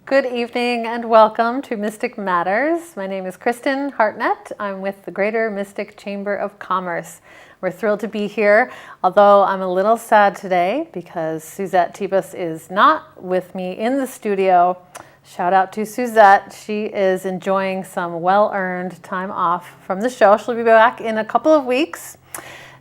Good evening and welcome to Mystic Matters. My name is Kristin Hartnett. I'm with the Greater Mystic Chamber of Commerce. We're thrilled to be here, although I'm a little sad today because Susette Tibus is not with me in the studio. Shout out to Susette. She is enjoying some well-earned time off from the show. She'll be back in a couple of weeks.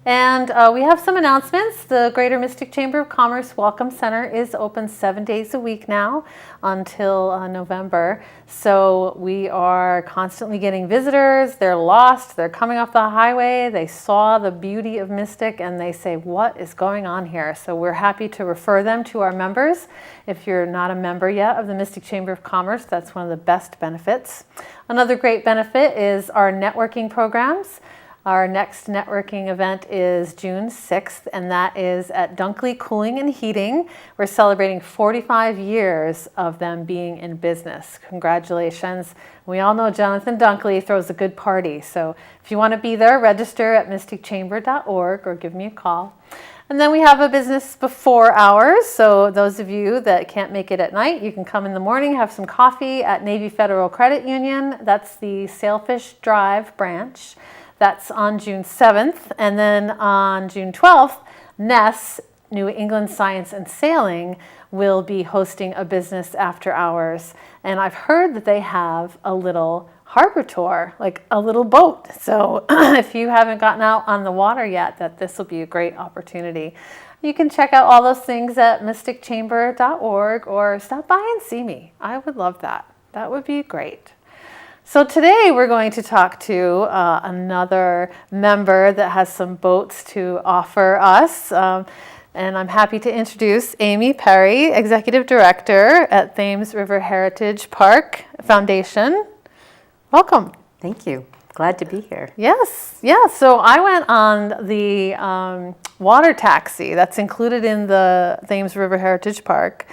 And we have some announcements. The Greater Mystic Chamber of Commerce Welcome Center is open 7 days a week now until November. So we are constantly getting visitors. They're lost. They're coming off the highway. They saw the beauty of Mystic and they say, what is going on here? So we're happy to refer them to our members. If you're not a member yet of the Mystic Chamber of Commerce, that's one of the best benefits. Another great benefit is our networking programs. Our next networking event is June 6th, and that is at Dunkley Cooling and Heating. We're celebrating 45 years of them being in business. Congratulations. We all know Jonathan Dunkley throws a good party, so if you want to be there, register at mysticchamber.org or give me a call. And then we have a business before hours, so those of you that can't make it at night, you can come in the morning, have some coffee at Navy Federal Credit Union. That's the Sailfish Drive branch. That's on June 7th. And then on June 12th, NESS, New England Science and Sailing, will be hosting a business after hours. And I've heard that they have a little harbor tour, like a little boat. So if you haven't gotten out on the water yet, that this will be a great opportunity. You can check out all those things at mysticchamber.org or stop by and see me. I would love that. That would be great. So today we're going to talk to another member that has some boats to offer us. And I'm happy to introduce Amy Perry, Executive Director at Thames River Heritage Park Foundation. Welcome. Thank you. Glad to be here. Yes. Yeah. So I went on the water taxi that's included in the Thames River Heritage Park.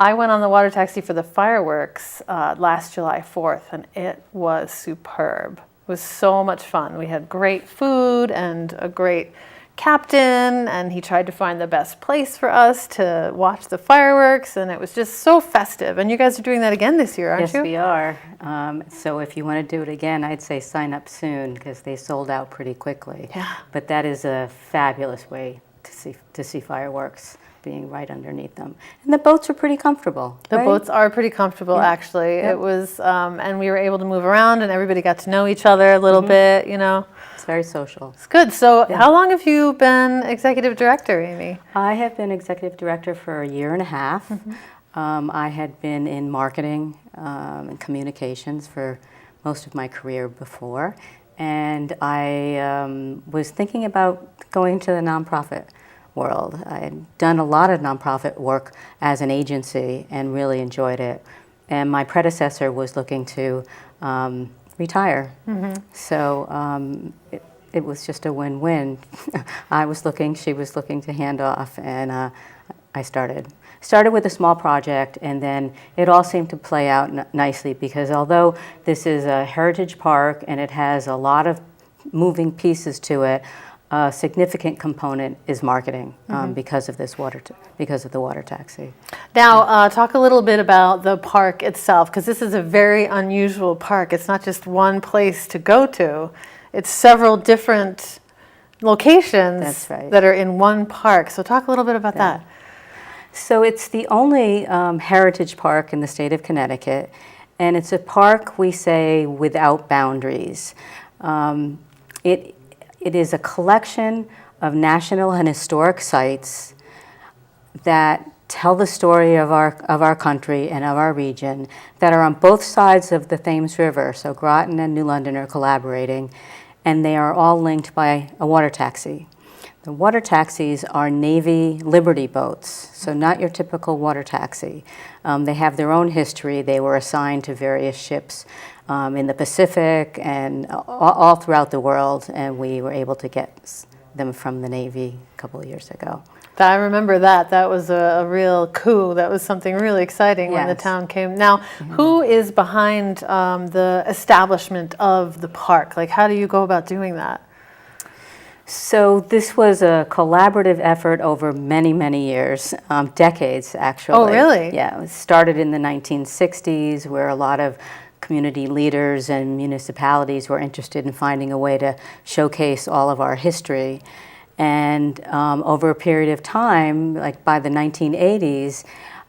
I went on the water taxi for the fireworks last July 4th, and it was superb. It was so much fun. We had great food and a great captain, and he tried to find the best place for us to watch the fireworks, and it was just so festive. And you guys are doing that again this year, aren't you? Yes, we are. So if you want to do it again, I'd say sign up soon because they sold out pretty quickly. Yeah. But that is a fabulous way to see fireworks being right underneath them. And the boats are pretty comfortable. The right? boats are pretty comfortable, Yeah. actually. Yeah. It was, and we were able to move around and everybody got to know each other a little bit, you know. It's very social. It's good. So Yeah. how long have you been executive director, Amy? I have been executive director for a year and a half. I had been in marketing and communications for most of my career before. And I was thinking about going to the nonprofit world. I had done a lot of nonprofit work as an agency and really enjoyed it. And my predecessor was looking to retire. So it was just a win-win. I was looking, she was looking to hand off, and I started with a small project, and then it all seemed to play out nicely because although this is a heritage park and it has a lot of moving pieces to it, a significant component is marketing because of this because of the water taxi. Now, talk a little bit about the park itself, because this is a very unusual park. It's not just one place to go to. It's several different locations That's right. that are in one park. So talk a little bit about that. So it's the only heritage park in the state of Connecticut, and it's a park, we say, without boundaries. It is a collection of national and historic sites that tell the story of our country and of our region that are on both sides of the Thames River. So Groton and New London are collaborating, and they are all linked by a water taxi. The water taxis are Navy Liberty boats, so not your typical water taxi. They have their own history. They were assigned to various ships in the Pacific and all throughout the world, and we were able to get them from the Navy a couple of years ago. I remember that. That was a real coup. That was something really exciting when the town came. Now, who is behind the establishment of the park? Like, how do you go about doing that? So this was a collaborative effort over many, many years, decades actually. Oh, really? Yeah, it started in the 1960s, where a lot of community leaders and municipalities were interested in finding a way to showcase all of our history. And over a period of time, like by the 1980s,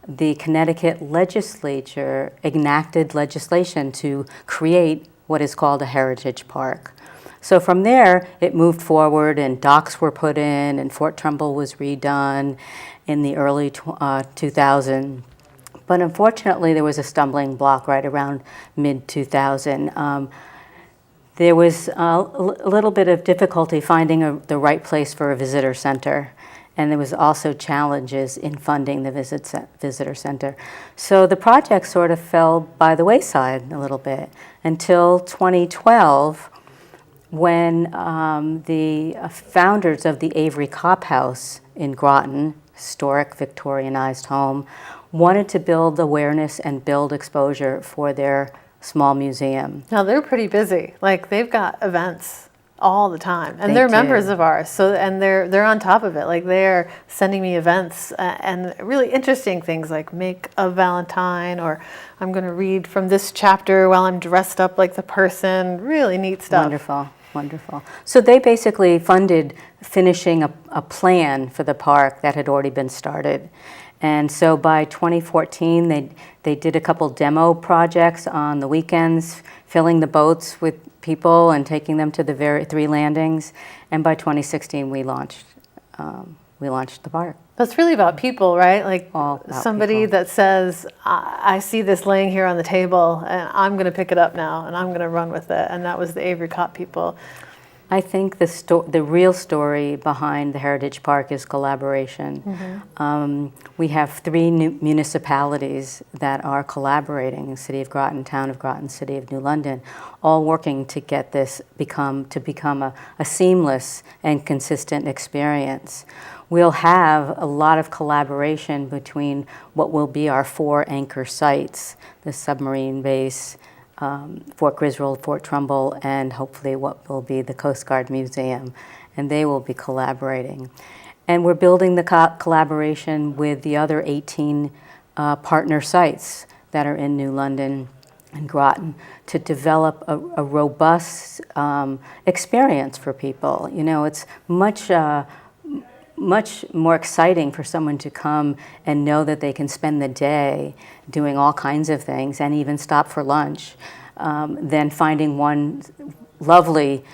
the Connecticut legislature enacted legislation to create what is called a heritage park. So from there, it moved forward, and docks were put in, and Fort Trumbull was redone in the early 2000. But unfortunately, there was a stumbling block right around mid-2000. There was a little bit of difficulty finding the right place for a visitor center, and there was also challenges in funding the visitor center. So the project sort of fell by the wayside a little bit until 2012, when the founders of the Avery Cop House in Groton, historic Victorianized home, wanted to build awareness and build exposure for their small museum. Now they're pretty busy. Like they've got events all the time, and They they're do. members of ours. So and they're on top of it. Like they're sending me events and really interesting things like make a Valentine, or I'm going to read from this chapter while I'm dressed up like the person. Really neat stuff. Wonderful, wonderful. So they basically funded finishing a plan for the park that had already been started. And so by 2014, they did a couple demo projects on the weekends, filling the boats with people and taking them to the 3 landings. And by 2016, we launched the park. That's really about people, right? Like All about somebody people. that says, I see this laying here on the table and I'm going to pick it up now and I'm going to run with it. And that was the Avery Cop people. I think the real story behind the Heritage Park is collaboration. Mm-hmm. We have 3 new municipalities that are collaborating: City of Groton, Town of Groton, City of New London, all working to get this become a seamless and consistent experience. We'll have a lot of collaboration between what will be our 4 anchor sites: the submarine base, Fort Griswold, Fort Trumbull, and hopefully what will be the Coast Guard Museum, and they will be collaborating. And we're building the collaboration with the other 18 partner sites that are in New London and Groton to develop a robust experience for people. You know, it's much more exciting for someone to come and know that they can spend the day doing all kinds of things and even stop for lunch than finding one lovely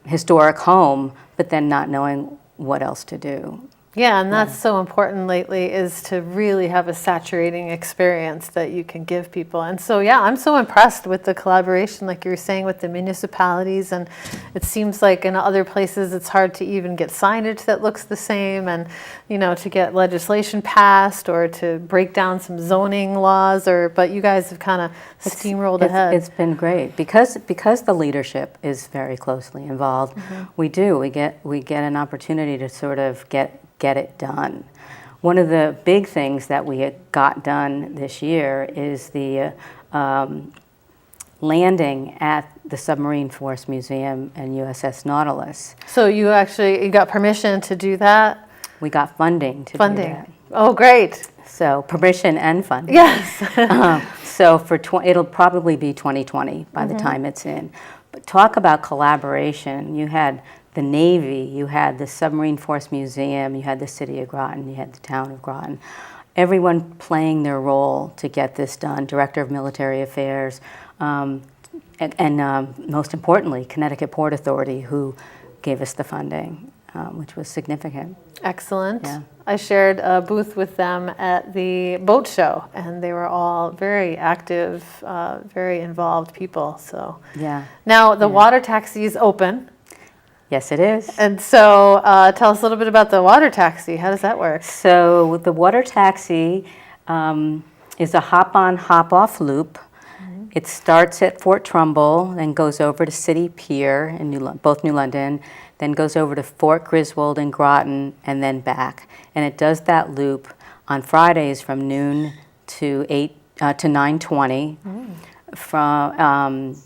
historic home, but then not knowing what else to do. Yeah, and that's so important lately, is to really have a saturating experience that you can give people. And so, yeah, I'm so impressed with the collaboration, like you were saying, with the municipalities. And it seems like in other places it's hard to even get signage that looks the same, and, you know, to get legislation passed or to break down some zoning laws. But you guys have kind of steamrolled ahead. It's been great because the leadership is very closely involved. Mm-hmm. We get an opportunity to sort of get it done. One of the big things that we got done this year is the landing at the Submarine Force Museum and USS Nautilus. So you got permission to do that? We got funding to do that. Oh, great. So permission and funding. Yes. So it'll probably be 2020 by the time it's in. But talk about collaboration. You had the Navy, you had the Submarine Force Museum, you had the City of Groton, you had the Town of Groton. Everyone playing their role to get this done. Director of Military Affairs, and most importantly, Connecticut Port Authority, who gave us the funding, which was significant. Excellent. Yeah. I shared a booth with them at the boat show, and they were all very active, very involved people. So Yeah. now the water taxi is open. Yes, it is. And so tell us a little bit about the water taxi. How does that work? So the water taxi is a hop-on, hop-off loop. Mm-hmm. It starts at Fort Trumbull and goes over to City Pier in both New London, then goes over to Fort Griswold in Groton, and then back. And it does that loop on Fridays from noon to 9:20. From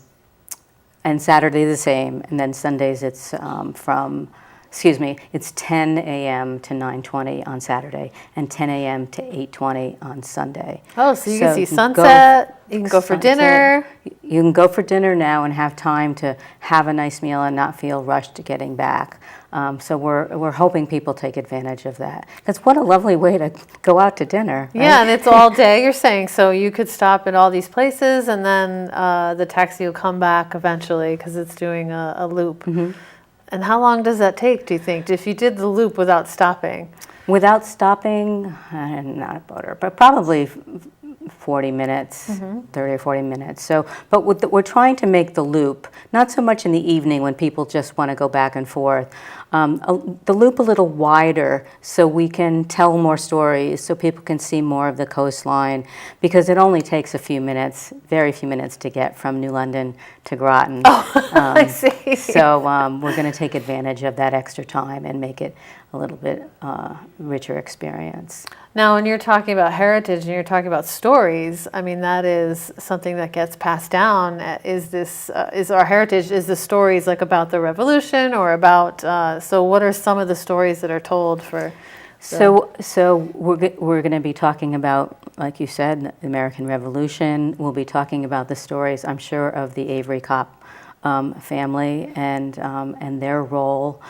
and Saturday the same, and then Sundays it's from excuse me, it's 10 a.m. to 9:20 on Saturday and 10 a.m. to 8:20 on Sunday. Oh, so you can see you can sunset, you can go for sunset. dinner. You can go for dinner now and have time to have a nice meal and not feel rushed to getting back. So we're hoping people take advantage of that. Because what a lovely way to go out to dinner. Right? Yeah, and it's all day, you're saying, so you could stop at all these places and then the taxi will come back eventually because it's doing a loop. Mm-hmm. And how long does that take, do you think, if you did the loop without stopping? Without stopping, not a boater, but probably 40 minutes, 30 or 40 minutes. So, but we're trying to make the loop, not so much in the evening when people just want to go back and forth, the loop a little wider so we can tell more stories, so people can see more of the coastline, because it only takes a few minutes, very few minutes to get from New London to Groton. Oh, I see. So we're going to take advantage of that extra time and make it a little bit richer experience. Now, when you're talking about heritage and you're talking about stories, I mean, that is something that gets passed down. Is our heritage, is the stories like about the Revolution or about, so what are some of the stories that are told for? So we're going to be talking about, like you said, the American Revolution. We'll be talking about the stories, I'm sure, of the Avery Cop family and their role.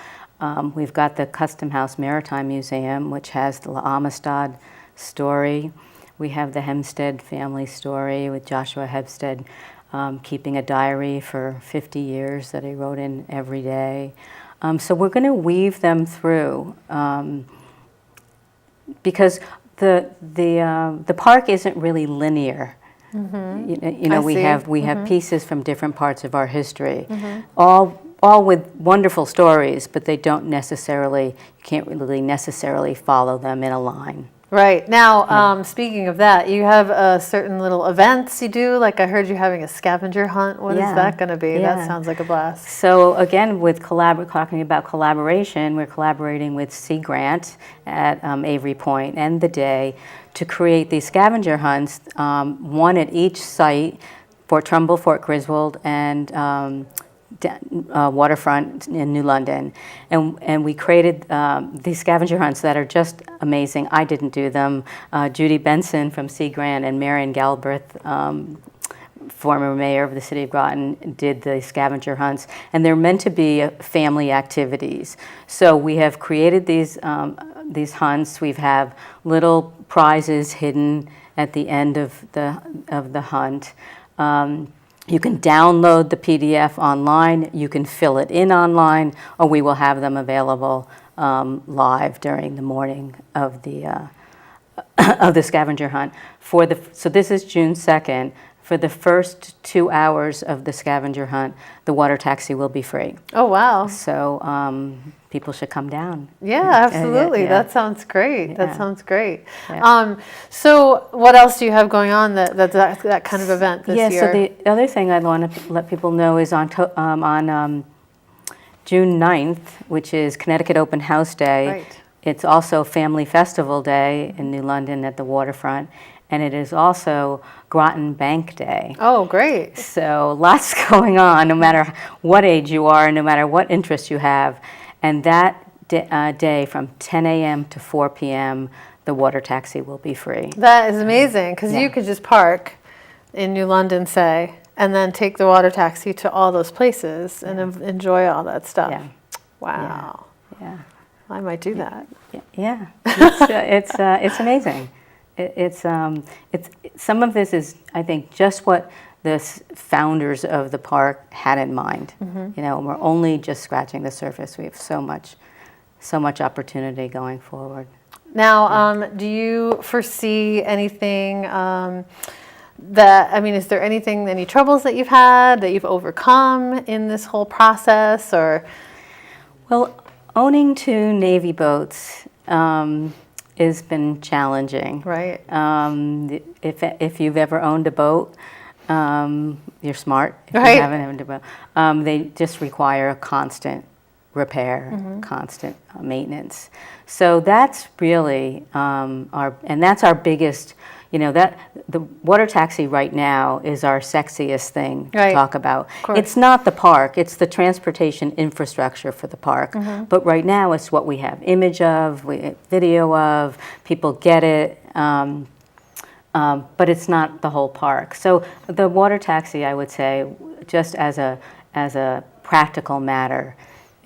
We've got the Custom House Maritime Museum, which has the La Amistad story. We have the Hempstead family story with Joshua Hempstead keeping a diary for 50 years that he wrote in every day. So we're going to weave them through because the park isn't really linear. Mm-hmm. You know, we have pieces from different parts of our history, all with wonderful stories, but they don't necessarily, you can't really necessarily follow them in a line. Right. Now, speaking of that, you have certain little events you do, like I heard you having a scavenger hunt. What is that going to be? Yeah. That sounds like a blast. So again, with talking about collaboration, we're collaborating with Sea Grant at Avery Point and the Day to create these scavenger hunts, one at each site, Fort Trumbull, Fort Griswold, and waterfront in New London, and we created these scavenger hunts that are just amazing. I didn't do them. Judy Benson from Sea Grant and Marion Galbraith, former mayor of the city of Groton, did the scavenger hunts, and they're meant to be family activities. So we have created these hunts. We have little prizes hidden at the end of the hunt. You can download the PDF online, you can fill it in online, or we will have them available live during the morning of the scavenger hunt. So this is June 2nd. For the first 2 hours of the scavenger hunt, the water taxi will be free. Oh, wow. So people should come down. Yeah, absolutely. Yeah. That sounds great. That sounds great. Yeah. So what else do you have going on that kind of event this year? So the other thing I'd want to let people know is on June 9th, which is Connecticut Open House Day. Right. It's also Family Festival Day in New London at the waterfront. And it is also Groton Bank Day. Oh, great. So lots going on, no matter what age you are, no matter what interest you have. And that day from 10 a.m. to 4 p.m., the water taxi will be free. That is amazing, because you could just park in New London, say, and then take the water taxi to all those places and enjoy all that stuff. Yeah. Wow. Yeah. I might do that. Yeah. It's amazing. It's some of this is, I think, just what the founders of the park had in mind. Mm-hmm. You know, we're only just scratching the surface. We have so much opportunity going forward. Now, do you foresee anything is there any troubles that you've had that you've overcome in this whole process, or? Well, owning 2 Navy boats has been challenging. Right. If you've ever owned a boat, you're smart. If right. you haven't owned a boat, they just require a constant repair, constant maintenance. So that's really our biggest, you know, that the water taxi right now is our sexiest thing to talk about. It's not the park, it's the transportation infrastructure for the park. But right now it's what we have image of, video of, people get it, but it's not the whole park. So the water taxi, I would say, just as a practical matter,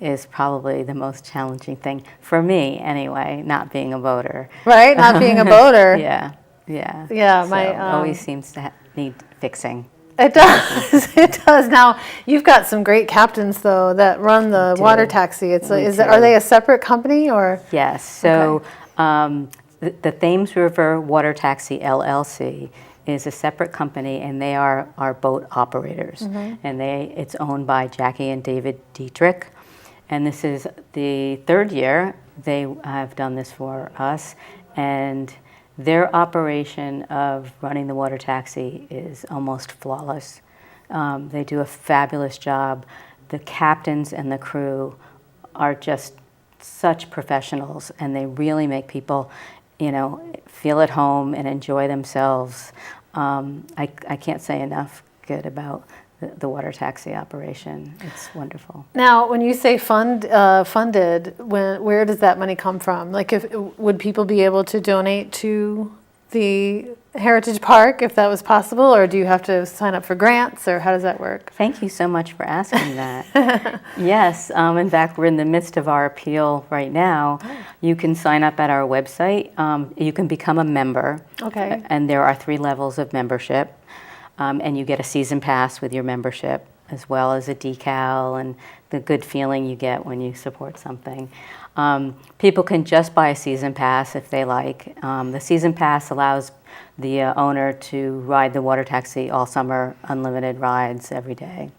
is probably the most challenging thing for me anyway, not being a boater. Right, not being a boater. Yeah. Yeah, so always seems to need fixing. It does. It does. Now, you've got some great captains though that run the water taxi. Are they a separate company or? Yes. So the Thames River Water Taxi LLC is a separate company, and they are our boat operators. And it's owned by Jackie and David Dietrich. And this is the third year they have done this for us. And their operation of running the water taxi is almost flawless. They do a fabulous job. The captains and the crew are just such professionals, and they really make people, feel at home and enjoy themselves. I can't say enough good about the water taxi operation. It's wonderful. Now, when you say funded, where does that money come from? Like, would people be able to donate to the Heritage Park if that was possible, or do you have to sign up for grants, or how does that work? Thank you so much for asking that. Yes, in fact, we're in the midst of our appeal right now. You can sign up at our website. You can become a member. Okay. And there are 3 levels of membership. And you get a season pass with your membership, as well as a decal and the good feeling you get when you support something. People can just buy a season pass if they like. The season pass allows the owner to ride the water taxi all summer, unlimited rides every day.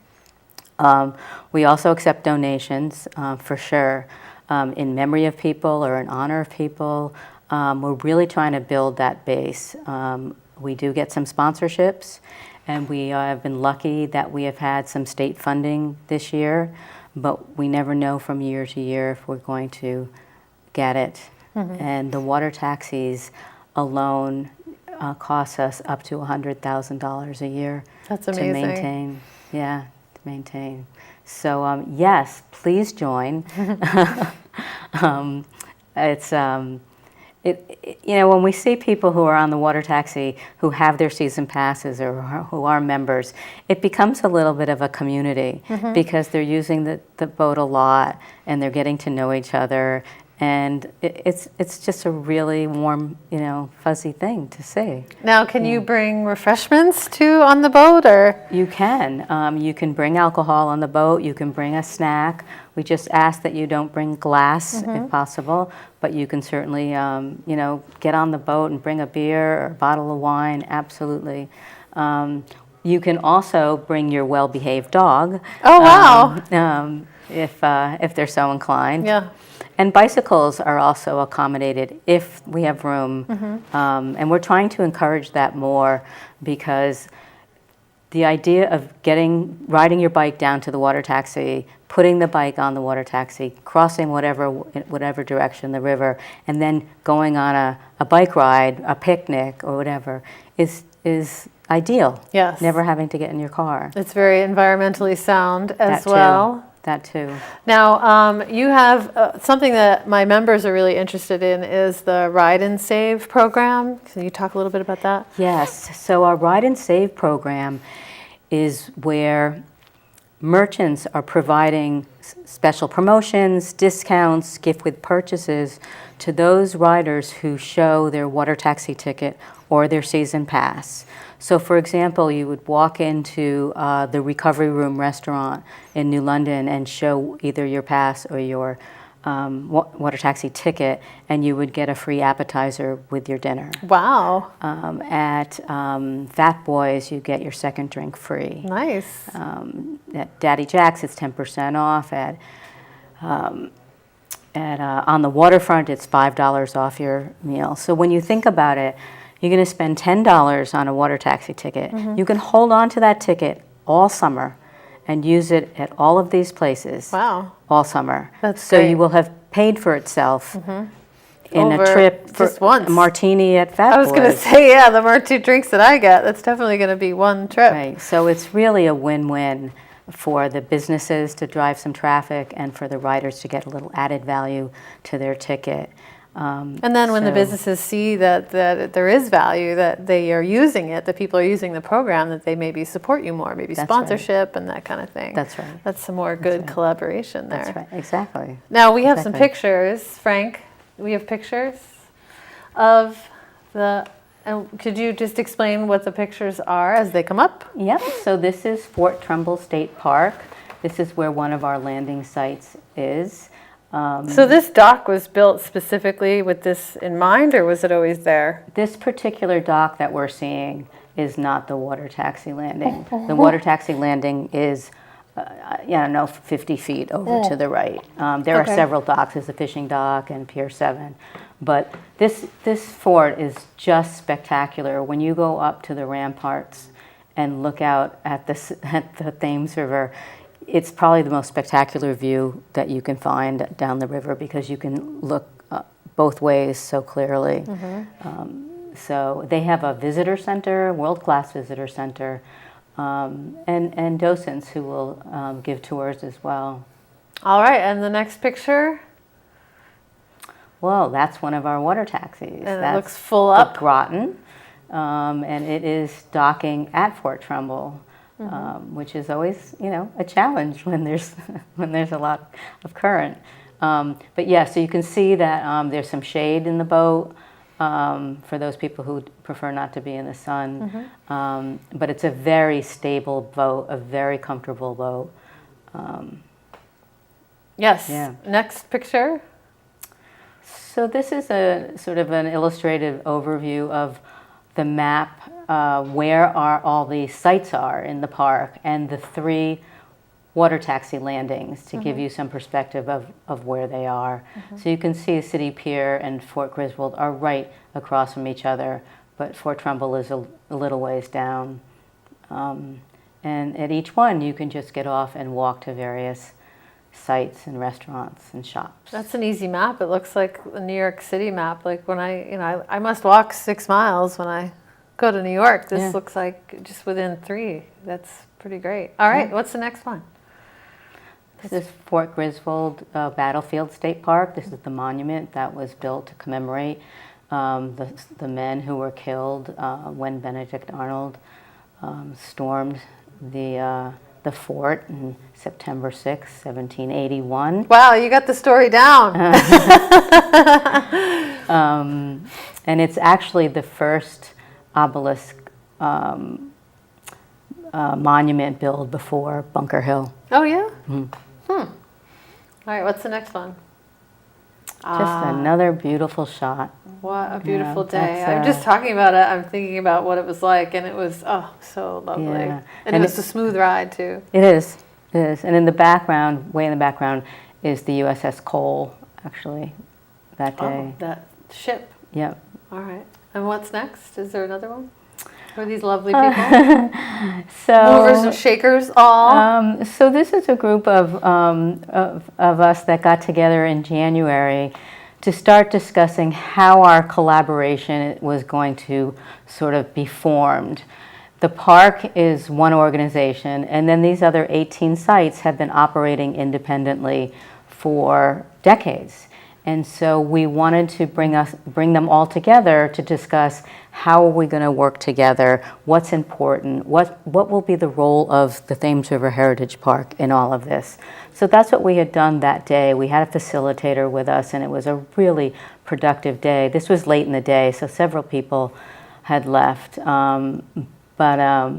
We also accept donations, for sure, in memory of people or in honor of people. We're really trying to build that base. We do get some sponsorships, and we have been lucky that we have had some state funding this year, but we never know from year to year if we're going to get it. And the water taxis alone cost us up to $100,000 a year. That's amazing. To maintain. So yes, please join. When we see people who are on the water taxi who have their season passes or who are members, it becomes a little bit of a community because they're using the boat a lot and they're getting to know each other. And it's just a really warm, fuzzy thing to see. Now, can you bring refreshments too on the boat, or? You can. You can bring alcohol on the boat. You can bring a snack. We just ask that you don't bring glass if possible, but you can certainly, get on the boat and bring a beer or a bottle of wine. Absolutely. You can also bring your well-behaved dog. Oh, wow. If they're so inclined. Yeah. And bicycles are also accommodated if we have room. And we're trying to encourage that more, because the idea of riding your bike down to the water taxi, putting the bike on the water taxi, crossing whatever direction, the river, and then going on a bike ride, a picnic or whatever, is ideal. Yes. Never having to get in your car. It's very environmentally sound as well. That too. Now, you have something that my members are really interested in is the Ride and Save program. Can you talk a little bit about that? Yes. So our Ride and Save program is where merchants are providing special promotions, discounts, gift with purchases to those riders who show their water taxi ticket or their season pass. So for example, you would walk into the Recovery Room restaurant in New London and show either your pass or your water taxi ticket, and you would get a free appetizer with your dinner. Wow. At Fat Boys, you get your second drink free. Nice. At Daddy Jack's, it's 10% off. On the waterfront, it's $5 off your meal. So when you think about it, you're going to spend $10 on a water taxi ticket. You can hold on to that ticket all summer and use it at all of these places. Wow. All summer. That's so great. You will have paid for itself in over a trip for just once. a martini at Fat I was going to Boys. say, yeah, the two drinks that I get, that's definitely going to be one trip. Right. So it's really a win-win for the businesses to drive some traffic and for the riders to get a little added value to their ticket. And then when the businesses see that there is value, that they are using it, that people are using the program, that they maybe support you more, maybe sponsorship and that kind of thing. That's right. That's some more good collaboration there. That's right, exactly. Now we have some pictures, Frank. We have pictures of the, and could you just explain what the pictures are as they come up? Yep, so this is Fort Trumbull State Park. This is where one of our landing sites is. So this dock was built specifically with this in mind, or was it always there? This particular dock that we're seeing is not the water taxi landing. The water taxi landing is, 50 feet over to the right. There are several docks. There's a fishing dock and Pier 7. But this fort is just spectacular. When you go up to the ramparts and look out at the Thames River, it's probably the most spectacular view that you can find down the river because you can look both ways so clearly. So they have a visitor center, world-class visitor center, and docents who will give tours as well. All right, and the next picture? Well, that's one of our water taxis. And that's it looks full up. The Groton, and it is docking at Fort Trumbull. Which is always, a challenge when there's a lot of current. But yeah, so you can see that there's some shade in the boat for those people who prefer not to be in the sun. But it's a very stable boat, a very comfortable boat. Yes. Yeah. Next picture. So this is a sort of an illustrative overview of the map, where all the sites are in the park, and the 3 water taxi landings to give you some perspective of where they are. So you can see City Pier and Fort Griswold are right across from each other, but Fort Trumbull is a little ways down. And at each one, you can just get off and walk to various sites and restaurants and shops. That's an easy map. It looks like a New York City map. Like when I must walk 6 miles when I go to New York. This looks like just within 3. That's pretty great. All right, what's the next one? This is Fort Griswold Battlefield State Park. This is the monument that was built to commemorate the men who were killed when Benedict Arnold stormed the fort on September 6, 1781. Wow, you got the story down. And it's actually the first obelisk monument built before Bunker Hill. Oh, yeah? All right, what's the next one? Just another beautiful shot. What a beautiful day. I'm just talking about it. I'm thinking about what it was like, and it was, so lovely. Yeah. And it was a smooth ride, too. It is. It is. And in the background, way in the background, is the USS Cole, actually, that day. Oh, that ship. Yep. All right. And what's next? Is there another one? Who are these lovely people? Movers and shakers, all. So this is a group of us that got together in January to start discussing how our collaboration was going to sort of be formed. The park is one organization, and then these other 18 sites have been operating independently for decades. And so we wanted to bring them all together to discuss how are we going to work together, what's important, what will be the role of the Thames River Heritage Park in all of this. So that's what we had done that day. We had a facilitator with us, and it was a really productive day. This was late in the day, so several people had left. But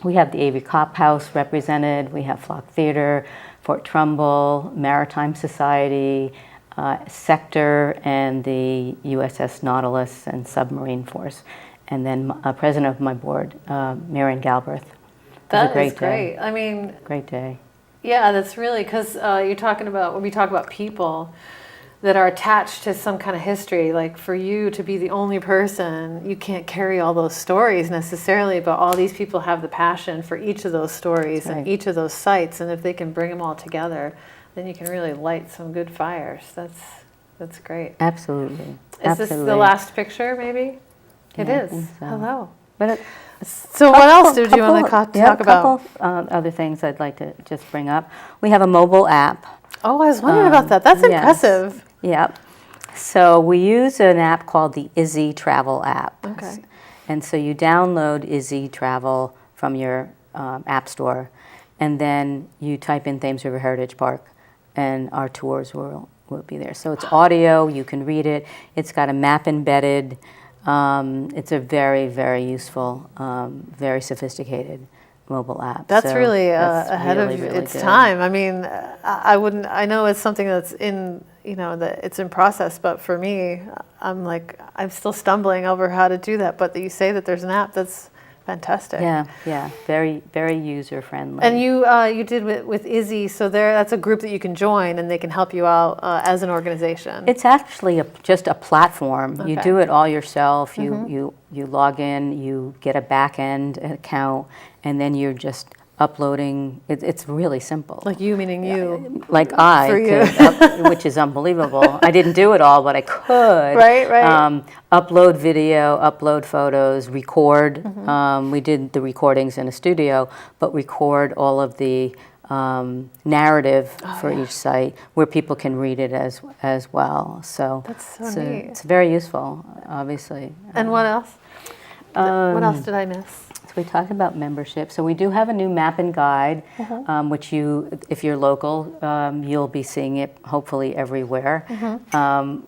we have the Avery Cop House represented, we have Flock Theater, Fort Trumbull, Maritime Society, Sector, and the USS Nautilus and Submarine Force. And then president of my board, Marion Galbraith. That is great. I mean, great day. Yeah, that's really, because you're talking about, when we talk about people that are attached to some kind of history, like for you to be the only person, you can't carry all those stories necessarily, but all these people have the passion for each of those stories and each of those sites, and if they can bring them all together, then you can really light some good fires. That's great. Absolutely. Is this the last picture, maybe? It Yeah, I is. think so. Hello. But So what else did you want to talk about? A couple other things I'd like to just bring up. We have a mobile app. Oh, I was wondering about that. That's yes. impressive. Yep. So we use an app called the Izzy Travel app. Okay. And so you download Izzy Travel from your app store, and then you type in Thames River Heritage Park, and our tours will be there. So it's audio, you can read it. It's got a map embedded. It's a very, very useful, very sophisticated mobile app. That's So really that's ahead really, of really its good. time. I mean, I wouldn't. I know it's something that's in, that it's in process. But for me, I'm still stumbling over how to do that. But that you say that there's an app, that's fantastic. Yeah, very, very user friendly. And you did with Izzy, so that's a group that you can join, and they can help you out as an organization. It's actually just a platform. Okay. You do it all yourself. You log in, you get a back end account, and then you're just uploading. It's really simple. Like you, meaning you. Like I For you. could, which is unbelievable. I didn't do it all, but I could. Right. Upload video, upload photos, record. We did the recordings in a studio, but record all of the narrative for each site where people can read it as well. So That's so neat. It's very useful, obviously. And what else? What else did I miss? So we talked about membership. So we do have a new map and guide, which if you're local, you'll be seeing it hopefully everywhere,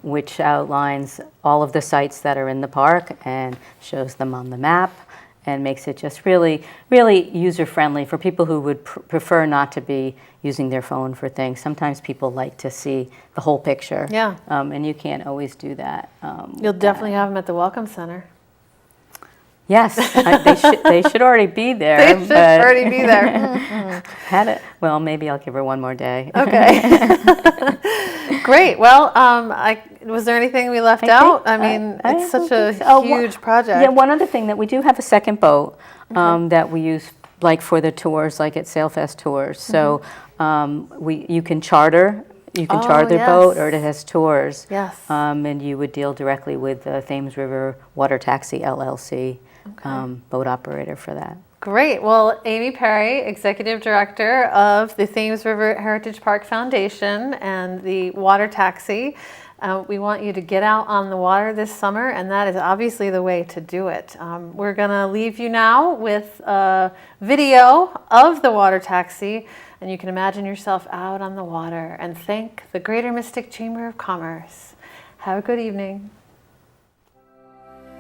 which outlines all of the sites that are in the park and shows them on the map and makes it just really, really user-friendly for people who would prefer not to be using their phone for things. Sometimes people like to see the whole picture. Yeah. And you can't always do that. You'll definitely have them at the Welcome Center. Yes, they should already be there. They should already be there. Had it. Well, maybe I'll give her one more day. Okay. Great. Well, was there anything we left out? I mean, it's such a huge project. Yeah, one other thing that we do have a second boat that we use like for the tours, like at Sailfest tours. So you can charter. You can charter the boat, or it has tours. Yes. And you would deal directly with the Thames River Water Taxi LLC boat operator for that. Great. Well, Amy Perry, Executive Director of the Thames River Heritage Park Foundation and the Water Taxi. We want you to get out on the water this summer, and that is obviously the way to do it. We're going to leave you now with a video of the Water Taxi, and you can imagine yourself out on the water and thank the Greater Mystic Chamber of Commerce. Have a good evening.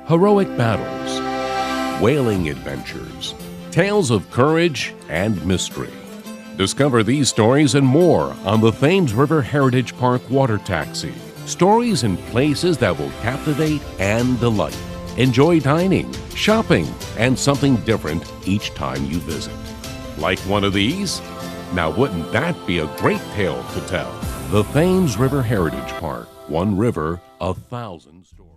Heroic battles, whaling adventures, tales of courage and mystery. Discover these stories and more on the Thames River Heritage Park Water Taxi. Stories and places that will captivate and delight. Enjoy dining, shopping, and something different each time you visit. Like one of these? Now wouldn't that be a great tale to tell? The Thames River Heritage Park. One river, 1,000 stories.